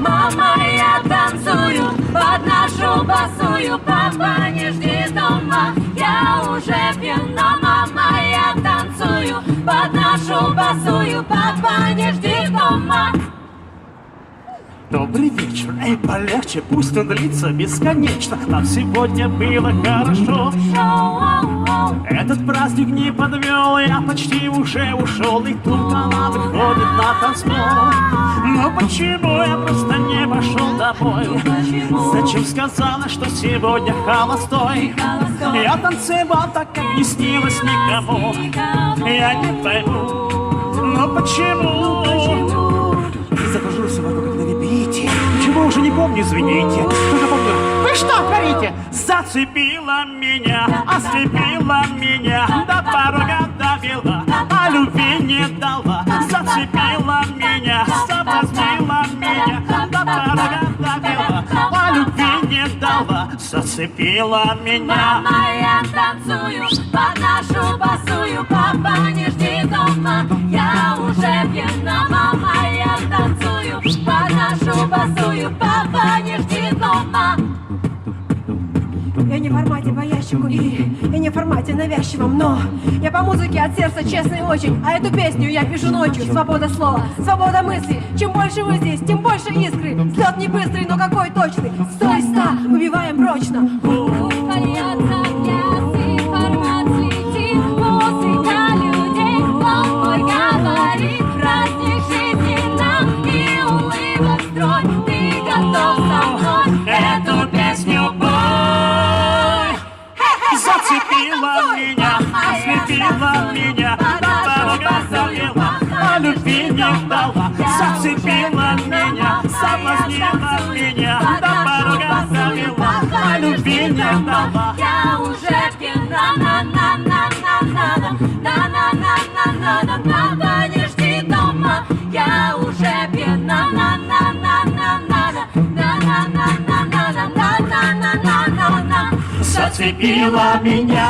мама, я танцую под нашу босую. Папа, не жди дома, я уже пьяна. Мама, я танцую под нашу босую. Папа, не жди дома. Добрый вечер, эй, полегче, пусть он длится бесконечно. Нам сегодня было хорошо. Этот праздник не подвел, я почти уже ушел. И тут она выходит на танцпол. Но почему я просто не пошел домой? Зачем сказала, что сегодня холостой? Я танцевал так, как не снилось никому. Я не пойму, но почему? Закружился вокруг, как на репите. Чего уже не помню, извините. Только помню, вы что творите? Зацепила меня, ослепила меня, до порога довела, а любви не дала. Зацепила меня, соблазнила меня, до порога довела, а любви не дала. Зацепила меня. Мама, я танцую под нашу босую. Папа, не жди дома, я уже пьяна. Мама, я танцую под нашу босую. Папа, не жди дома. Я не в формате по ящику и не в формате навязчивом, но я по музыке от сердца честный очень. А эту песню я пишу ночью. Свобода слова, свобода мысли. Чем больше вы здесь, тем больше искры. Взлет не быстрый, но какой точный. 100 из 100 убиваем прочно. Польется пьяс, информация летит, музыка людей. Ой, говорит, праздник жизни нам и улыбок строй. Ты готов со мной эту песню пой? Зацепила меня, ослепила меня, до порога довела, а любви не дала. Зацепила меня, соблазнила меня, до порога довела, а любви не дала. Я уже пьяна, на-на-на-на-на-на, на-на-на-на-на-на. Папа, не жди дома, я уже пьяна, на-на-на-на-на-на, на-на-на-на-на-на, на-на-на-на-на-на. Зацепила меня.